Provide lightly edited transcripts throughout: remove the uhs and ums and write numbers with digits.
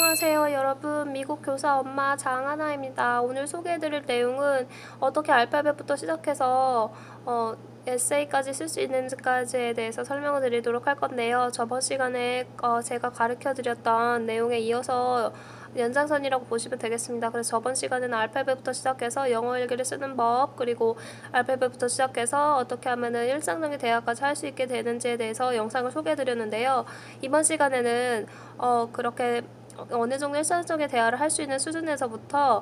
안녕하세요 여러분, 미국 교사 엄마 장하나입니다. 오늘 소개해드릴 내용은 어떻게 알파벳부터 시작해서 에세이까지 쓸 수 있는지까지에 대해서 설명을 드리도록 할 건데요. 저번 시간에 제가 가르쳐드렸던 내용에 이어서 연장선이라고 보시면 되겠습니다. 그래서 저번 시간에는 알파벳부터 시작해서 영어 일기를 쓰는 법, 그리고 알파벳부터 시작해서 어떻게 하면은 일상적인 대화까지 할 수 있게 되는지에 대해서 영상을 소개해드렸는데요. 이번 시간에는 그렇게 어느 정도 일상적인 대화를 할 수 있는 수준에서부터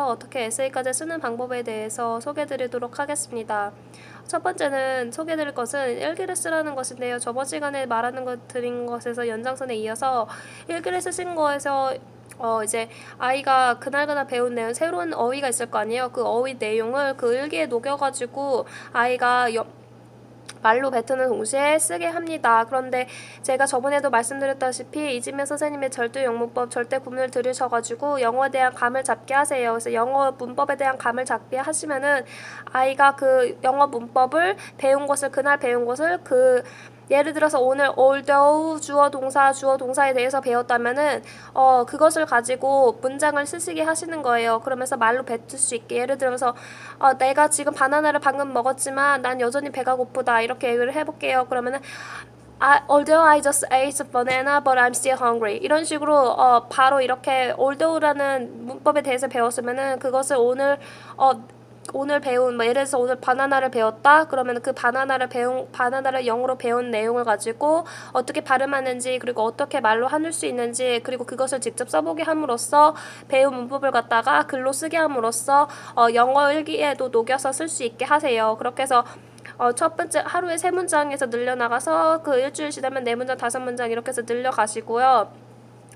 어떻게 에세이까지 쓰는 방법에 대해서 소개해드리도록 하겠습니다. 첫 번째는 소개해드릴 것은 일기를 쓰라는 것인데요. 저번 시간에 드린 것에서 연장선에 이어서 일기를 쓰신 거에서 이제 아이가 그날그날 배운 내용, 새로운 어휘가 있을 거 아니에요. 그 어휘 내용을 그 일기에 녹여가지고 아이가 말로 뱉는 동시에 쓰게 합니다. 그런데 제가 저번에도 말씀드렸다시피 이지면 선생님의 절대 영문법 절대 구문을 들으셔가지고 영어에 대한 감을 잡게 하세요. 그래서 영어 문법에 대한 감을 잡게 하시면은 아이가 그 영어 문법을 그날 배운 것을 예를 들어서 오늘 although 주어 동사에 대해서 배웠다면은 그것을 가지고 문장을 쓰시게 하시는 거예요. 그러면서 말로 뱉을 수 있게, 예를 들어서 내가 지금 바나나를 방금 먹었지만 난 여전히 배가 고프다, 이렇게 얘기를 해볼게요. 그러면은 although I just ate a banana, but I'm still hungry. 이런 식으로 바로 이렇게 although라는 문법에 대해서 배웠으면은 그것을 오늘 배운, 예를 들어서 오늘 바나나를 배웠다 그러면 그 바나나를 영어로 배운 내용을 가지고 어떻게 발음하는지, 그리고 어떻게 말로 한을 수 있는지, 그리고 그것을 직접 써보게 함으로써 배운 문법을 갖다가 글로 쓰게 함으로써 영어 일기에도 녹여서 쓸 수 있게 하세요. 그렇게 해서 첫 번째 하루에 3문장에서 늘려나가서 그 일주일 지나면 4문장, 5문장 이렇게 해서 늘려가시고요.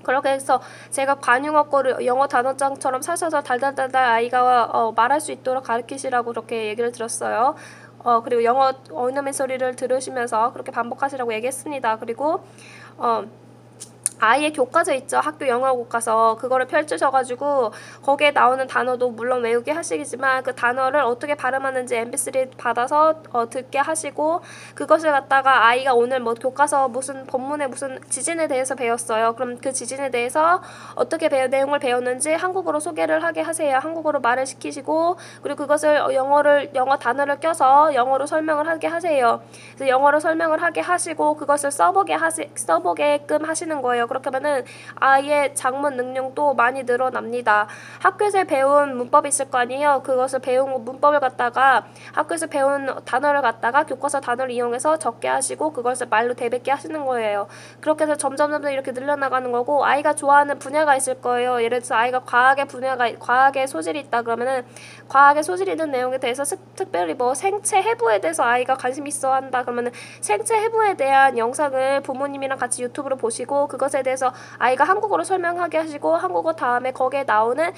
그렇게 해서 제가 관용어 거를 영어 단어장처럼 사셔서 달달달달 아이가 말할 수 있도록 가르치시라고 그렇게 얘기를 들었어요. 그리고 영어 어휘너맨 소리를 들으시면서 그렇게 반복하시라고 얘기했습니다. 그리고 아이의 교과서 있죠. 학교 영어 교과서. 그거를 펼치셔가지고 거기에 나오는 단어도 물론 외우게 하시겠지만 그 단어를 어떻게 발음하는지 mp3 받아서 듣게 하시고, 그것을 갖다가 아이가 오늘 뭐 교과서 무슨 본문에 무슨 지진에 대해서 배웠어요. 그럼 그 지진에 대해서 어떻게 내용을 배웠는지 한국어로 소개를 하게 하세요. 한국어로 말을 시키시고, 그리고 그것을 영어 단어를 껴서 영어로 설명을 하게 하세요. 그래서 영어로 설명을 하게 하시고 그것을 써보게끔 하시는 거예요. 그렇게 하면은 아이의 작문 능력도 많이 늘어납니다. 학교에서 배운 문법이 있을 거 아니에요. 그것을 배운 문법을 갖다가 학교에서 배운 단어를 갖다가 교과서 단어를 이용해서 적게 하시고 그것을 말로 되뱉게 하시는 거예요. 그렇게 해서 점점 이렇게 늘려나가는 거고, 아이가 좋아하는 분야가 있을 거예요. 예를 들어서 아이가 과학에 소질이 있다 그러면은 과학에 소질이 있는 내용에 대해서 특별히 뭐 생체 해부에 대해서 아이가 관심 있어 한다 그러면은 생체 해부에 대한 영상을 부모님이랑 같이 유튜브로 보시고 그것에 대해서 아이가 한국어로 설명하게 하시고, 한국어 다음에 거기에 나오는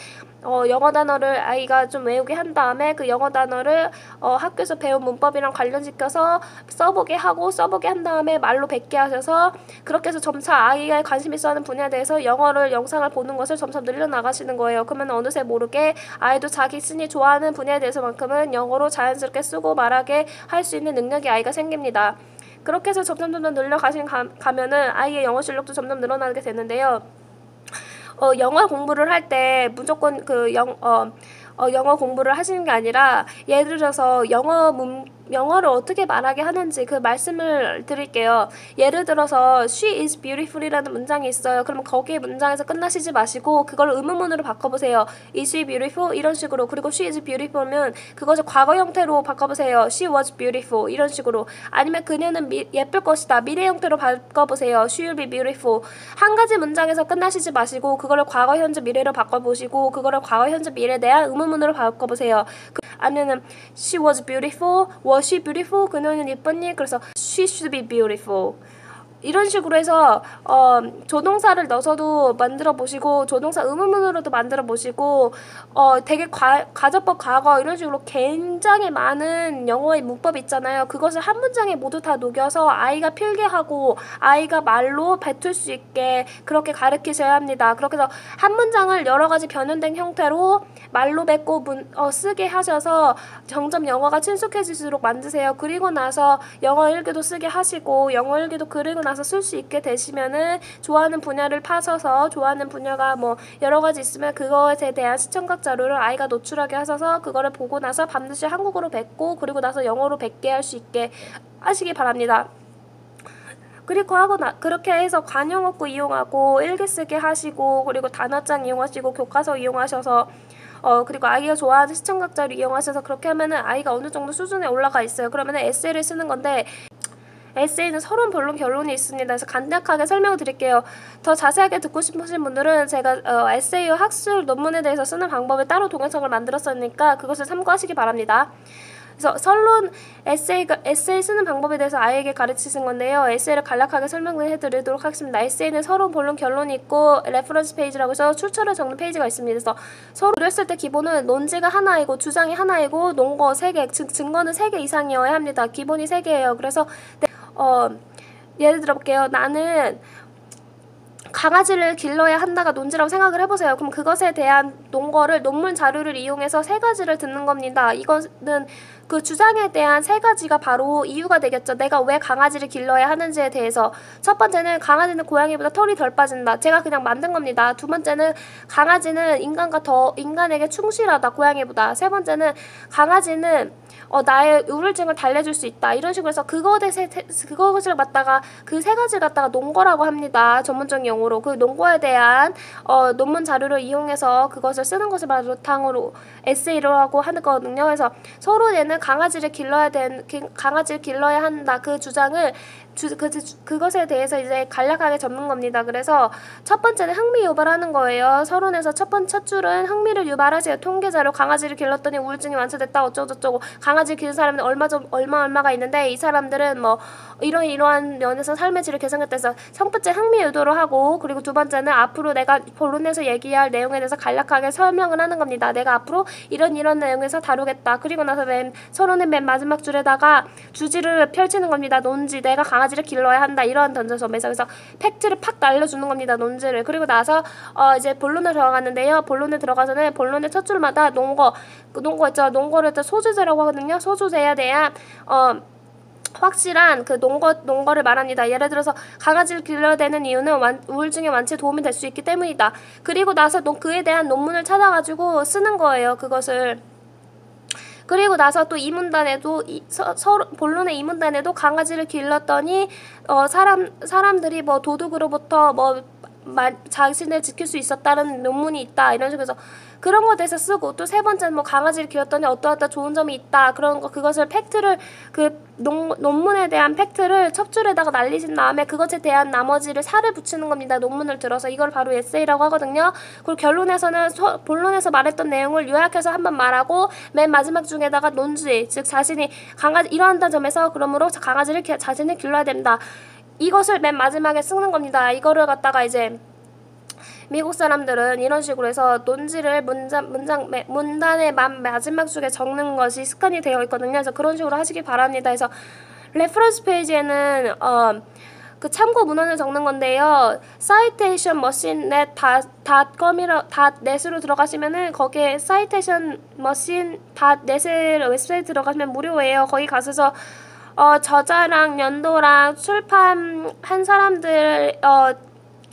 영어 단어를 아이가 좀 외우게 한 다음에 그 영어 단어를 학교에서 배운 문법이랑 관련시켜서 써보게 한 다음에 말로 뱉게 하셔서, 그렇게 해서 점차 아이가 관심 있어 하는 분야에 대해서 영상을 보는 것을 점점 늘려나가시는 거예요. 그러면 어느새 모르게 아이도 자기 신이 좋아하는 분야에 대해서만큼은 영어로 자연스럽게 쓰고 말하게 할 수 있는 능력이 아이가 생깁니다. 그렇게 해서 점점 가면은 아이의 영어 실력도 점점 늘어나게 되는데요. 영어 공부를 할 때 무조건 영어 공부를 하시는 게 아니라, 예를 들어서 영어를 어떻게 말하게 하는지 그 말씀을 드릴게요. 예를 들어서 she is beautiful이라는 문장이 있어요. 그러면 거기에 문장에서 끝나시지 마시고 그걸 의문문으로 바꿔보세요. is she beautiful? 이런 식으로. 그리고 she is beautiful면 그것을 과거 형태로 바꿔보세요. she was beautiful 이런 식으로. 아니면 그녀는 예쁠 것이다, 미래 형태로 바꿔보세요. she will be beautiful. 한 가지 문장에서 끝나시지 마시고 그거를 과거, 현재, 미래로 바꿔보시고 그거를 과거, 현재, 미래에 대한 의문문으로 바꿔보세요. 아니면은 she was beautiful, was she beautiful? 그녀는 예뻤니? 그래서 she should be beautiful. 이런 식으로 해서 조동사를 넣어서도 만들어 보시고 조동사 의문문으로도 만들어 보시고 되게 가정법 과거 이런 식으로 굉장히 많은 영어의 문법 있잖아요. 그것을 한 문장에 모두 다 녹여서 아이가 필기하고 아이가 말로 뱉을 수 있게 그렇게 가르치셔야 합니다. 그렇게 해서 한 문장을 여러 가지 변형된 형태로 말로 뱉고 쓰게 하셔서 점점 영어가 친숙해질수록 만드세요. 그리고 나서 영어 일기도 쓰게 하시고 영어 일기도 그리고 나서 나서 쓸 수 있게 되시면은 좋아하는 분야를 파셔서 좋아하는 분야가 뭐 여러 가지 있으면 그것에 대한 시청각 자료를 아이가 노출하게 하셔서 그거를 보고 나서 반드시 한국어로 뱉고 그리고 나서 영어로 뱉게 할 수 있게 하시기 바랍니다. 그리고 그렇게 해서 관용어구 이용하고 일기쓰기 하시고 그리고 단어장 이용하시고 교과서 이용하셔서 그리고 아이가 좋아하는 시청각 자료 이용하셔서 그렇게 하면은 아이가 어느 정도 수준에 올라가 있어요. 그러면은 에세이를 쓰는 건데 에세이는 서론, 본론, 결론이 있습니다. 그래서 간략하게 설명을 드릴게요. 더 자세하게 듣고 싶으신 분들은 제가 에세이와 학술 논문에 대해서 쓰는 방법을 따로 동영상을 만들었으니까 그것을 참고하시기 바랍니다. 그래서 설론, 에세이 쓰는 방법에 대해서 아이에게 가르치신 건데요. 에세이를 간략하게 설명을 해드리도록 하겠습니다. 에세이는 서론, 본론, 결론이 있고 레퍼런스 페이지라고 해서 출처를 적는 페이지가 있습니다. 그래서 서론을 했을 때 기본은 논지가 하나이고 주장이 하나이고 논거 3개, 즉 증거는 3개 이상이어야 합니다. 기본이 3개예요. 그래서 예를 들어볼게요. 나는 강아지를 길러야 한다가 논지라고 생각을 해보세요. 그럼 그것에 대한 논거를 논문 자료를 이용해서 3가지를 듣는 겁니다. 이거는 그 주장에 대한 3가지가 바로 이유가 되겠죠. 내가 왜 강아지를 길러야 하는지에 대해서. 첫 번째는 강아지는 고양이보다 털이 덜 빠진다. 제가 그냥 만든 겁니다. 두 번째는 강아지는 인간에게 충실하다. 고양이보다. 세 번째는 강아지는 나의 우울증을 달래줄 수 있다. 이런 식으로 해서 그것을 갖다가 그 3가지를 갖다가 논거라고 합니다. 전문적인 용어로. 그 논거에 대한 논문 자료를 이용해서 그것을 쓰는 것을 바탕으로 에세이라고 하는 거거든요. 그래서 서론에는 강아지를 길러야 한다. 그 주장을 그것에 대해서 이제 간략하게 적는 겁니다. 그래서 첫 번째는 흥미 유발하는 거예요. 서론에서 첫 줄은 흥미를 유발하세요. 통계자료 강아지를 길렀더니 우울증이 완화됐다 어쩌고저쩌고 강아지 기른 사람은 얼마가 있는데 이 사람들은 뭐 이러한 면에서 삶의 질을 개선했다 해서 첫 번째 흥미 유도를 하고 그리고 두 번째는 앞으로 내가 본론에서 얘기할 내용에 대해서 간략하게 설명을 하는 겁니다. 내가 앞으로 이런 내용에서 다루겠다. 그리고 나서 서론의 맨 마지막 줄에다가 주지를 펼치는 겁니다. 논지 내가 강아지를 길러야 한다. 이러한 던져점에서 그래서 팩트를 팍 날려주는 겁니다. 논지를. 그리고 나서 이제 본론을 들어가는데요. 본론에 들어가서는 본론의 첫 줄마다 논거 있죠. 논거를 소주제라고 하거든요. 소주제에 대한 확실한 그 논거를 말합니다. 예를 들어서 강아지를 길러야 되는 이유는 우울증의 완치에 도움이 될 수 있기 때문이다. 그리고 나서 그에 대한 논문을 찾아가지고 쓰는 거예요. 그것을. 그리고 나서 또 이 문단에도 본론의 이 문단에도 강아지를 길렀더니 사람들이 뭐 도둑으로부터 뭐 자신을 지킬 수 있었다는 논문이 있다. 이런 식으로 해서 그런 거에 대해서 쓰고 또 세 번째는 뭐 강아지를 길렀더니 어떠어떠 좋은 점이 있다. 그런 거 그것을 팩트를 논문에 대한 팩트를 첫 줄에다가 날리신 다음에 그것에 대한 나머지를 살을 붙이는 겁니다. 논문을 들어서 이걸 바로 에세이라고 하거든요. 그리고 결론에서는 본론에서 말했던 내용을 요약해서 한번 말하고 맨 마지막 중에다가 논지 즉 자신이 이러한다는 점에서 그러므로 강아지를 자신이 길러야 된다. 이것을 맨 마지막에 쓰는 겁니다. 이거를 갖다가 이제 미국 사람들은 이런 식으로 해서 논지를 문단의 마지막 줄에 적는 것이 습관이 되어 있거든요. 그래서 그런 식으로 하시기 바랍니다. 그래서 레퍼런스 페이지에는 그 참고 문헌을 적는 건데요. citationmachine.net.com으로 들어가시면은 거기에 citationmachine.net의 웹사이트 들어가시면 무료예요. 거기 가셔서 저자랑 연도랑 출판한 사람들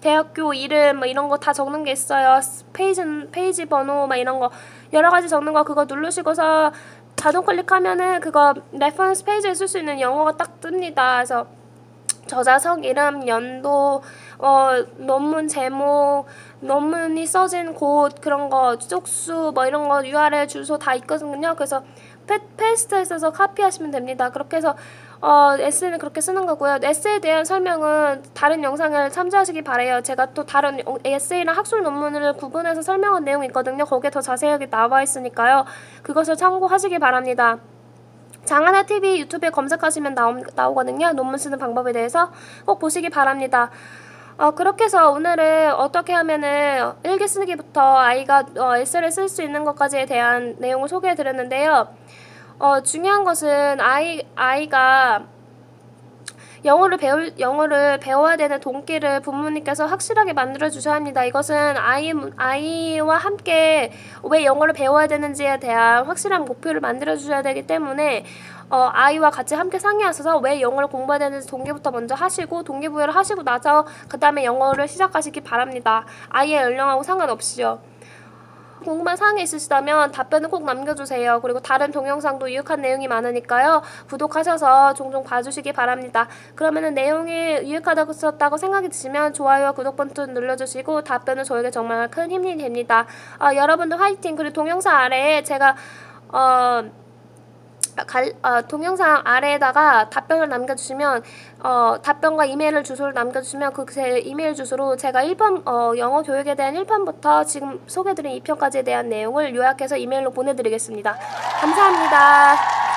대학교 이름 뭐 이런 거 다 적는 게 있어요. 페이지 번호 막 이런 거 여러 가지 적는 거 그거 누르시고서 자동 클릭하면은 그거 레퍼런스 페이지에 쓸 수 있는 영어가 딱 뜹니다. 그래서 저자 성 이름, 연도, 논문 제목, 논문이 써진 곳 그런 거 쪽수 뭐 이런 거 URL 주소 다 있거든요. 그래서 페이스트해서 카피하시면 됩니다. 그렇게 해서 에세이는 그렇게 쓰는 거고요. 에세이에 대한 설명은 다른 영상을 참조하시기 바래요. 제가 또 다른 에세이랑 학술 논문을 구분해서 설명한 내용이 있거든요. 거기에 더 자세하게 나와 있으니까요. 그것을 참고하시기 바랍니다. 장하나 TV 유튜브에 검색하시면 나오거든요. 논문 쓰는 방법에 대해서 꼭 보시기 바랍니다. 그렇게 해서 오늘은 어떻게 하면은 일기 쓰기부터 아이가 에세이를 쓸 수 있는 것까지에 대한 내용을 소개해 드렸는데요. 중요한 것은 아이가 영어를 배워야 되는 동기를 부모님께서 확실하게 만들어 주셔야 합니다. 이것은 아이와 함께 왜 영어를 배워야 되는지에 대한 확실한 목표를 만들어 주셔야 되기 때문에 아이와 같이 함께 상의하셔서 왜 영어를 공부해야 되는지 동기부터 먼저 하시고 동기부여를 하시고 나서 그 다음에 영어를 시작하시기 바랍니다. 아이의 연령하고 상관없이요. 궁금한 사항이 있으시다면 답변을 꼭 남겨주세요. 그리고 다른 동영상도 유익한 내용이 많으니까요. 구독하셔서 종종 봐주시기 바랍니다. 그러면은 내용이 유익하다고 생각이 드시면 좋아요와 구독 버튼 눌러주시고 답변은 저에게 정말 큰 힘이 됩니다. 여러분도 화이팅! 그리고 동영상 아래에 제가 동영상 아래에다가 답변을 남겨주시면 답변과 이메일 주소를 남겨주시면 그 제 이메일 주소로 제가 1편 영어 교육에 대한 1편부터 지금 소개해드린 2편까지에 대한 내용을 요약해서 이메일로 보내드리겠습니다. 감사합니다.